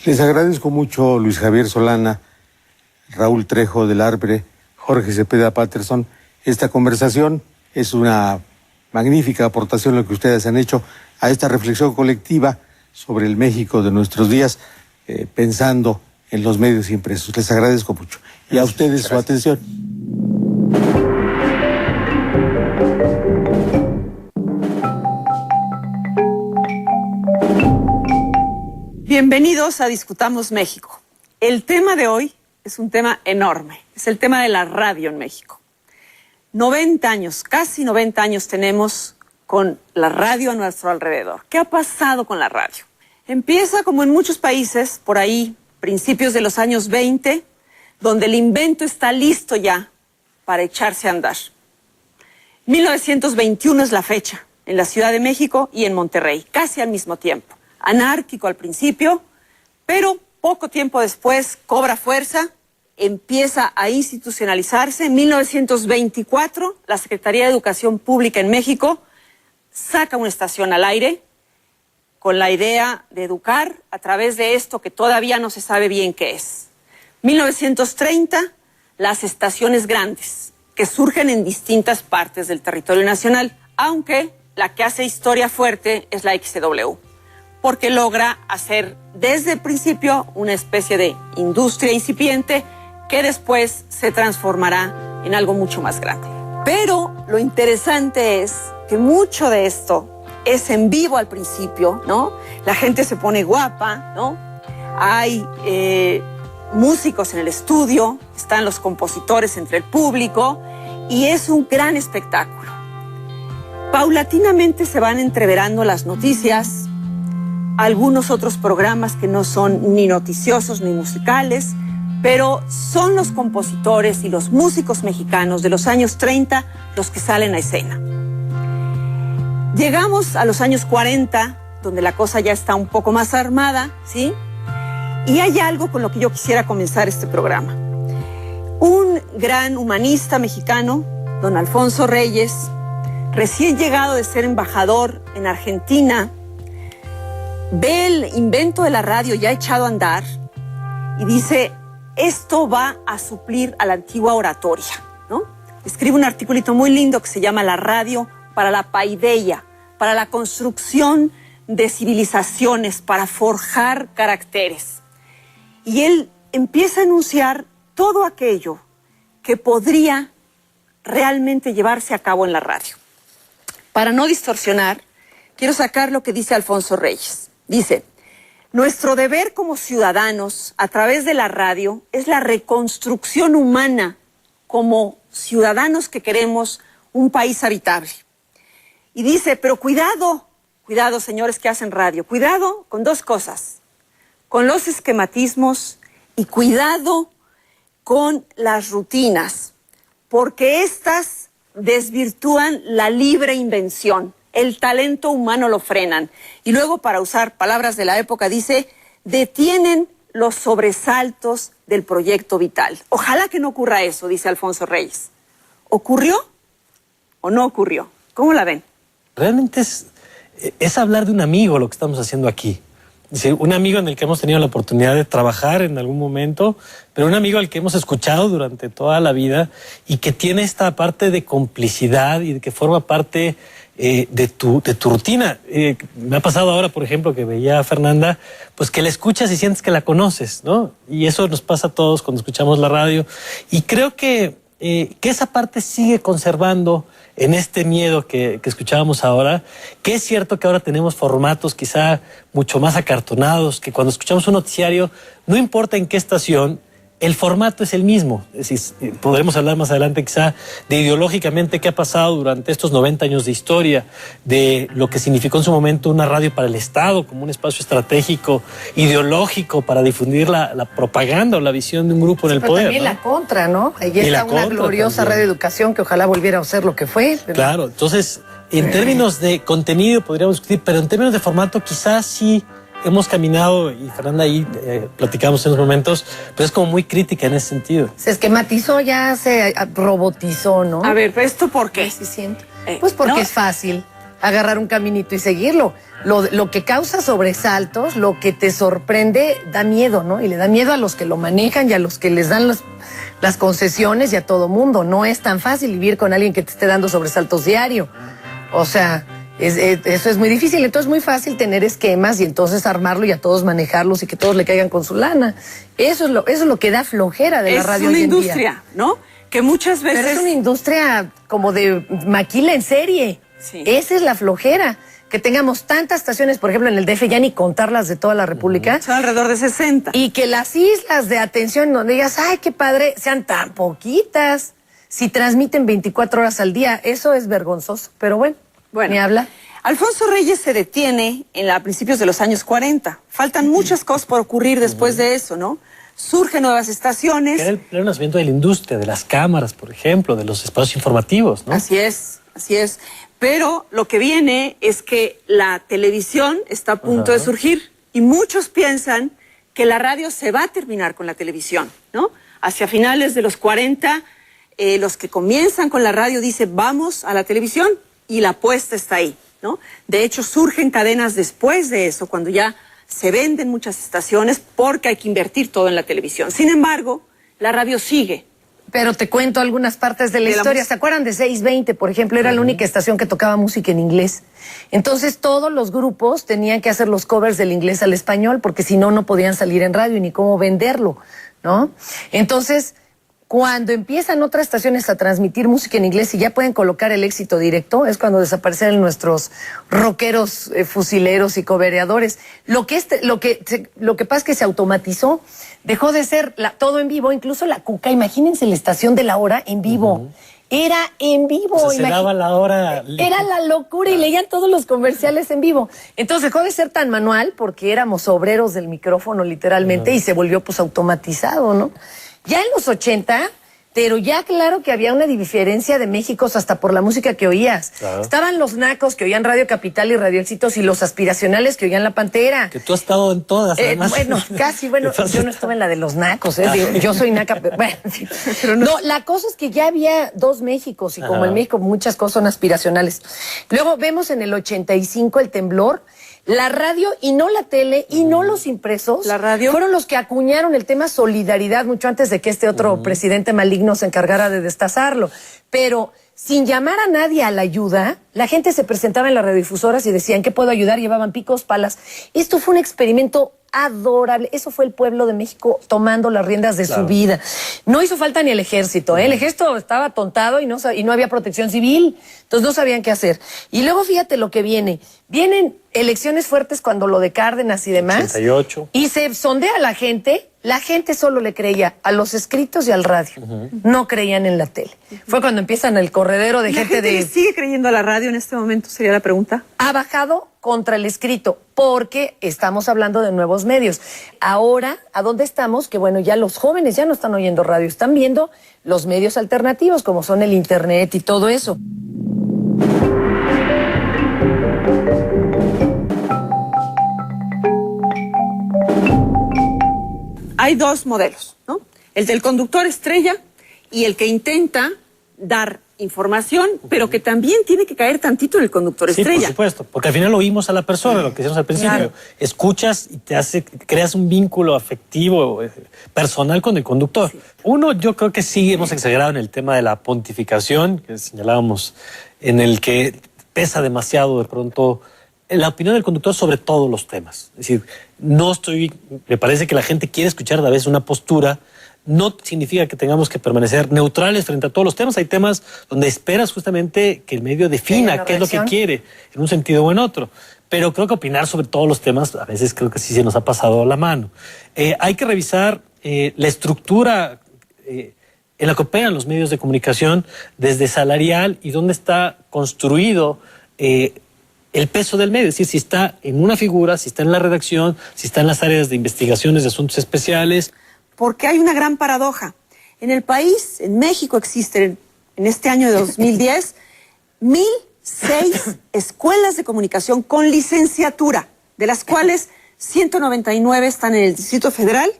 Les agradezco mucho Luis Javier Solana, Raúl Trejo del Arbre, Jorge Cepeda Patterson. Esta conversación es una magnífica aportación lo que ustedes han hecho a esta reflexión colectiva sobre el México de nuestros días, pensando en los medios impresos. Les agradezco mucho. Y a ustedes su atención. Bienvenidos a Discutamos México. El tema de hoy es un tema enorme. Es el tema de la radio en México. 90 años, casi 90 años tenemos con la radio a nuestro alrededor. ¿Qué ha pasado con la radio? Empieza, como en muchos países, por ahí, principios de los años 20, donde el invento está listo ya para echarse a andar. 1921 es la fecha, en la Ciudad de México y en Monterrey, casi al mismo tiempo. Anárquico al principio, pero poco tiempo después cobra fuerza, empieza a institucionalizarse. En 1924, la Secretaría de Educación Pública en México saca una estación al aire con la idea de educar a través de esto que todavía no se sabe bien qué es. 1930, las estaciones grandes, que surgen en distintas partes del territorio nacional, aunque la que hace historia fuerte es la XCW, porque logra hacer desde el principio una especie de industria incipiente que después se transformará en algo mucho más grande. Pero lo interesante es que mucho de esto es en vivo al principio, ¿no? La gente se pone guapa, ¿no? Hay músicos en el estudio, están los compositores entre el público y es un gran espectáculo. Paulatinamente se van entreverando las noticias, algunos otros programas que no son ni noticiosos ni musicales, pero son los compositores y los músicos mexicanos de los años 30 los que salen a escena. Llegamos a los años 40, donde la cosa ya está un poco más armada, ¿sí? Y hay algo con lo que yo quisiera comenzar este programa. Un gran humanista mexicano, don Alfonso Reyes, recién llegado de ser embajador en Argentina, ve el invento de la radio ya echado a andar y dice: esto va a suplir a la antigua oratoria, ¿no? Escribe un articulito muy lindo que se llama La radio para la paideia, para la construcción de civilizaciones, para forjar caracteres. Y él empieza a enunciar todo aquello que podría realmente llevarse a cabo en la radio. Para no distorsionar, quiero sacar lo que dice Alfonso Reyes. Dice: nuestro deber como ciudadanos a través de la radio es la reconstrucción humana como ciudadanos que queremos un país habitable. Y dice, pero cuidado, cuidado señores que hacen radio, cuidado con dos cosas, con los esquematismos y cuidado con las rutinas, porque estas desvirtúan la libre invención. El talento humano lo frenan. Y luego, para usar palabras de la época, dice: detienen los sobresaltos del proyecto vital. Ojalá que no ocurra eso, dice Alfonso Reyes. ¿Ocurrió o no ocurrió? ¿Cómo la ven? Realmente es hablar de un amigo lo que estamos haciendo aquí. Es decir, un amigo en el que hemos tenido la oportunidad de trabajar en algún momento, pero un amigo al que hemos escuchado durante toda la vida y que tiene esta parte de complicidad y que forma parte de tu rutina. Me ha pasado ahora, por ejemplo, que veía a Fernanda, pues que la escuchas y sientes que la conoces, ¿no? Y eso nos pasa a todos cuando escuchamos la radio. Y creo que esa parte sigue conservando en este miedo que escuchábamos ahora, que es cierto que ahora tenemos formatos quizá mucho más acartonados, que cuando escuchamos un noticiario, no importa en qué estación, el formato es el mismo. Es decir, podremos hablar más adelante quizá de ideológicamente qué ha pasado durante estos 90 años de historia, de lo que significó en su momento una radio para el Estado como un espacio estratégico, ideológico para difundir la propaganda o la visión de un grupo en el poder. También, ¿no? La contra, ¿no? Ahí está una gloriosa red de educación que ojalá volviera a ser lo que fue. Pero... Claro, entonces, en términos de contenido podríamos discutir, pero en términos de formato quizás sí hemos caminado, y Fernanda ahí platicamos en unos momentos, pero es como muy crítica en ese sentido. Se esquematizó, ya se robotizó, ¿no? A ver, ¿pero esto por qué? Sí, siento. Pues porque no es fácil agarrar un caminito y seguirlo. lo que causa sobresaltos, lo que te sorprende, da miedo, ¿no? Y le da miedo a los que lo manejan y a los que les dan las concesiones y a todo mundo. No es tan fácil vivir con alguien que te esté dando sobresaltos diario. O sea, eso es muy difícil. Entonces es muy fácil tener esquemas y entonces armarlo y a todos manejarlos y que todos le caigan con su lana. Eso es lo que da flojera de la radio hoy en día. Es una industria, ¿no? Que muchas veces... Pero es una industria como de maquila en serie. Sí. Esa es la flojera. Que tengamos tantas estaciones, por ejemplo, en el DF, ya ni contarlas de toda la República. Son alrededor de 60. Y que las islas de atención donde digas, ay, qué padre, sean tan poquitas. Si transmiten 24 horas al día, eso es vergonzoso. Pero bueno, ni habla. Alfonso Reyes se detiene a principios de los años 40. Faltan muchas cosas por ocurrir después de eso, ¿no? Surgen nuevas estaciones. Era el pleno nacimiento de la industria, de las cámaras, por ejemplo, de los espacios informativos, ¿no? Así es, así es. Pero lo que viene es que la televisión está a punto de surgir y muchos piensan que la radio se va a terminar con la televisión, ¿no? Hacia finales de los 40, los que comienzan con la radio dicen vamos a la televisión y la apuesta está ahí, ¿no? De hecho, surgen cadenas después de eso, cuando ya se venden muchas estaciones porque hay que invertir todo en la televisión. Sin embargo, la radio sigue. Pero te cuento algunas partes de la historia. ¿Se acuerdan de 620, por ejemplo? Era la única estación que tocaba música en inglés. Entonces todos los grupos tenían que hacer los covers del inglés al español porque si no, no podían salir en radio y ni cómo venderlo, ¿no? Entonces, cuando empiezan otras estaciones a transmitir música en inglés y ya pueden colocar el éxito directo, es cuando desaparecen nuestros rockeros, fusileros y cobereadores. Lo que pasa es que se automatizó. Dejó de ser todo en vivo, incluso la Cuca, imagínense la estación de la hora en vivo. Era en vivo. O sea, se daba la hora. Era la locura y leían todos los comerciales en vivo. Entonces dejó de ser tan manual porque éramos obreros del micrófono literalmente y se volvió pues automatizado, ¿no? Ya en los 80, pero ya claro que había una diferencia de Méxicos hasta por la música que oías. Claro. Estaban los nacos que oían Radio Capital y Radio Éxitos y los aspiracionales que oían La Pantera. Que tú has estado en todas, además. Bueno, casi, yo no estuve en la de los nacos, digo, yo soy naca, pero bueno. Pero no, la cosa es que ya había dos Méxicos y como en México muchas cosas son aspiracionales. Luego vemos en el 85 el temblor. La radio y no la tele y no los impresos la radio fueron los que acuñaron el tema solidaridad mucho antes de que este otro presidente maligno se encargara de destazarlo. Pero sin llamar a nadie a la ayuda, la gente se presentaba en las radiodifusoras y decían ¿qué puedo ayudar? Llevaban picos, palas. Esto fue un experimento adorable. Eso fue el pueblo de México tomando las riendas de su vida. No hizo falta ni el ejército, ¿eh? El ejército estaba atontado y no había protección civil. Entonces no sabían qué hacer. Y luego fíjate lo que viene. Vienen elecciones fuertes cuando lo de Cárdenas y demás. 88. Y se sondea a la gente. La gente solo le creía a los escritos y al radio. No creían en la tele. Fue cuando empiezan el corredero de gente de... ¿La gente sigue creyendo a la radio en este momento? Sería la pregunta. Ha bajado contra el escrito porque estamos hablando de nuevos medios. Ahora, ¿a dónde estamos? Que bueno, ya los jóvenes ya no están oyendo radio, están viendo los medios alternativos como son el internet y todo eso. Hay dos modelos, ¿no? El del conductor estrella y el que intenta dar información, pero que también tiene que caer tantito en el conductor estrella. Sí, por supuesto, porque al final oímos a la persona, lo que decíamos al principio. Claro. Escuchas y creas un vínculo afectivo, personal con el conductor. Sí. Uno, yo creo que sí hemos exagerado en el tema de la pontificación, que señalábamos, en el que pesa demasiado de pronto la opinión del conductor sobre todos los temas. Es decir, me parece que la gente quiere escuchar a veces una postura. No significa que tengamos que permanecer neutrales frente a todos los temas. Hay temas donde esperas justamente que el medio defina qué es lo que quiere, en un sentido o en otro. Pero creo que opinar sobre todos los temas, a veces creo que sí se nos ha pasado la mano. Hay que revisar la estructura en la que operan los medios de comunicación desde salarial y dónde está construido el peso del medio, es decir, si está en una figura, si está en la redacción, si está en las áreas de investigaciones de asuntos especiales. Porque hay una gran paradoja. En el país, en México, existen en este año de 2010 1,006 escuelas de comunicación con licenciatura, de las cuales 199 están en el Distrito Federal,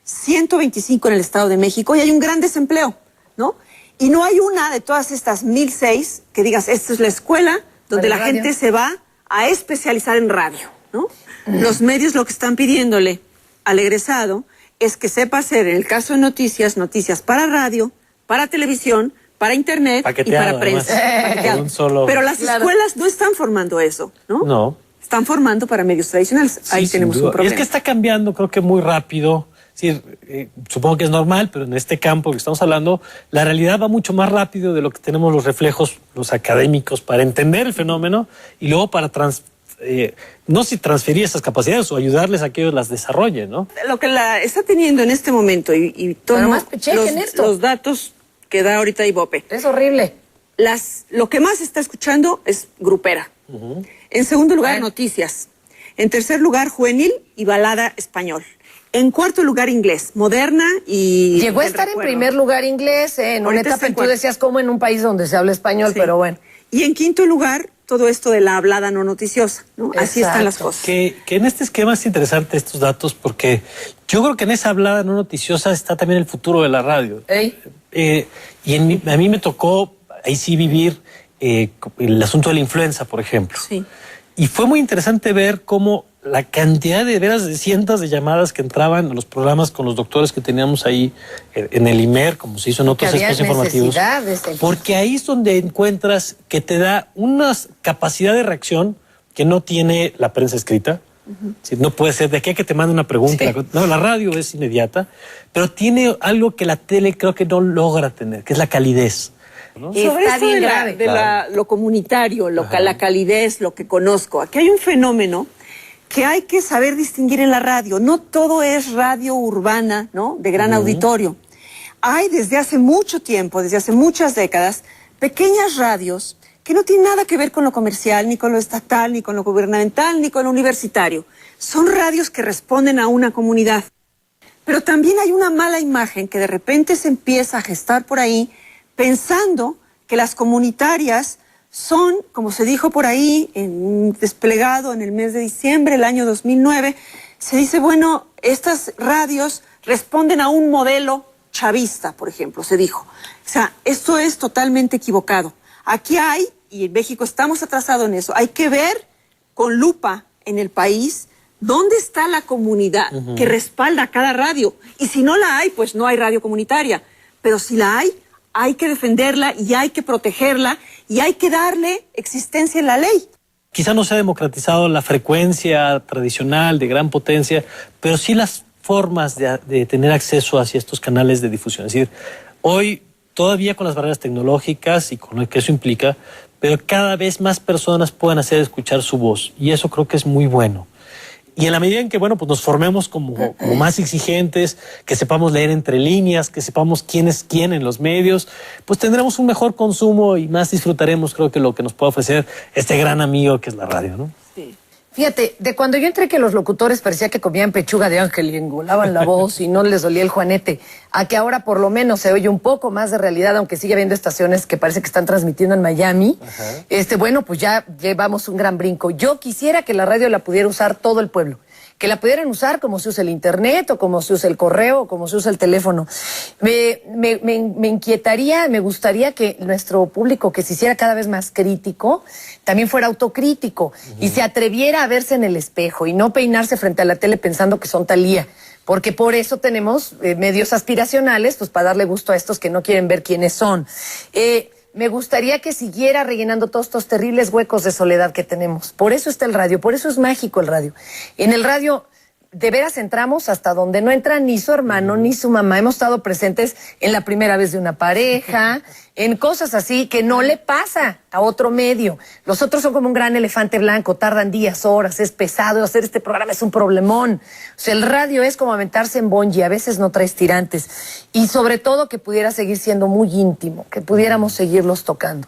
125 en el Estado de México, y hay un gran desempleo, ¿no? Y no hay una de todas estas 1,006 que digas, esta es la escuela donde la gente se va a especializar en radio, ¿no? Los medios lo que están pidiéndole al egresado es que sepa hacer, en el caso de noticias para radio, para televisión, para internet y para prensa. Pero las escuelas no están formando eso, ¿no? No. Están formando para medios tradicionales. Ahí tenemos un problema. Y es que está cambiando, creo que muy rápido. Sí, supongo que es normal, pero en este campo que estamos hablando, la realidad va mucho más rápido de lo que tenemos los reflejos, los académicos, para entender el fenómeno y luego para no si transferir esas capacidades o ayudarles a que ellos las desarrollen, ¿no? Lo que la está teniendo en este momento, y tomo los datos que da ahorita Ibope. Es horrible. Lo que más se está escuchando es grupera. En segundo lugar, noticias. En tercer lugar, juvenil y balada español. En cuarto lugar, inglés, moderna y... Llegó a estar en primer lugar inglés, en una etapa en que tú decías como en un país donde se habla español, pero bueno. Y en quinto lugar, todo esto de la hablada no noticiosa, ¿no? Así están las cosas. Que en este esquema es interesante estos datos porque yo creo que en esa hablada no noticiosa está también el futuro de la radio. Y a mí me tocó ahí sí vivir el asunto de la influenza, por ejemplo. Sí. Y fue muy interesante ver cómo la cantidad de cientos de llamadas que entraban a los programas con los doctores que teníamos ahí en el IMER, como se hizo en otros espacios informativos. Porque ahí es donde encuentras que te da una capacidad de reacción que no tiene la prensa escrita. No puede ser de aquí a que te mande una pregunta. Sí. No, la radio es inmediata, pero tiene algo que la tele creo que no logra tener, que es la calidez. ¿No? Sobre esto de lo comunitario, la calidez, lo que conozco. Aquí hay un fenómeno que hay que saber distinguir en la radio. No todo es radio urbana, ¿no? De gran auditorio. Hay desde hace mucho tiempo, desde hace muchas décadas, pequeñas radios que no tienen nada que ver con lo comercial, ni con lo estatal, ni con lo gubernamental, ni con lo universitario. Son radios que responden a una comunidad. Pero también hay una mala imagen que de repente se empieza a gestar por ahí, pensando que las comunitarias son, como se dijo por ahí, en un desplegado en el mes de diciembre del año 2009, se dice, bueno, estas radios responden a un modelo chavista, por ejemplo, se dijo. O sea, esto es totalmente equivocado. Aquí hay, y en México estamos atrasados en eso, hay que ver con lupa en el país dónde está la comunidad que respalda a cada radio. Y si no la hay, pues no hay radio comunitaria. Pero si la hay que defenderla y hay que protegerla y hay que darle existencia en la ley. Quizá no se ha democratizado la frecuencia tradicional de gran potencia, pero sí las formas de tener acceso hacia estos canales de difusión. Es decir, hoy todavía con las barreras tecnológicas y con lo que eso implica, pero cada vez más personas pueden hacer escuchar su voz y eso creo que es muy bueno. Y en la medida en que, bueno, pues nos formemos como más exigentes, que sepamos leer entre líneas, que sepamos quién es quién en los medios, pues tendremos un mejor consumo y más disfrutaremos, creo que lo que nos puede ofrecer este gran amigo que es la radio, ¿no? Sí. Fíjate, de cuando yo entré que los locutores parecía que comían pechuga de ángel y engolaban la voz y no les dolía el juanete, a que ahora por lo menos se oye un poco más de realidad, aunque sigue habiendo estaciones que parece que están transmitiendo en Miami. Bueno, pues ya llevamos un gran brinco. Yo quisiera que la radio la pudiera usar todo el pueblo, que la pudieran usar como se usa el internet o como se usa el correo o como se usa el teléfono. Me inquietaría, me gustaría que nuestro público, que se hiciera cada vez más crítico, también fuera autocrítico y se atreviera a verse en el espejo y no peinarse frente a la tele pensando que son Thalía. Porque por eso tenemos medios aspiracionales, pues para darle gusto a estos que no quieren ver quiénes son. Me gustaría que siguiera rellenando todos estos terribles huecos de soledad que tenemos. Por eso está el radio, por eso es mágico el radio. En el radio, de veras entramos hasta donde no entra ni su hermano ni su mamá. Hemos estado presentes en la primera vez de una pareja, en cosas así que no le pasa a otro medio. Los otros son como un gran elefante blanco, tardan días, horas, es pesado, hacer este programa es un problemón. O sea, el radio es como aventarse en bungee, a veces no traes tirantes. Y sobre todo que pudiera seguir siendo muy íntimo, que pudiéramos seguirlos tocando.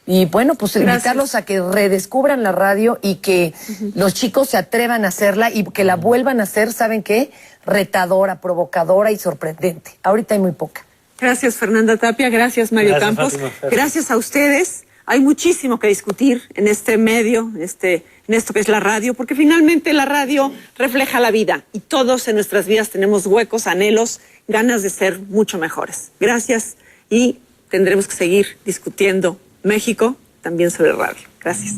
Y bueno, pues invitarlos a que redescubran la radio y que los chicos se atrevan a hacerla y que la vuelvan a hacer, ¿saben qué? Retadora, provocadora y sorprendente. Ahorita hay muy poca. Gracias, Fernanda Tapia. Gracias, Mario Campos. Fátima, gracias a ustedes. Hay muchísimo que discutir en este medio, en esto que es la radio, porque finalmente la radio refleja la vida y todos en nuestras vidas tenemos huecos, anhelos, ganas de ser mucho mejores. Gracias y tendremos que seguir discutiendo México, también sobre radio. Gracias.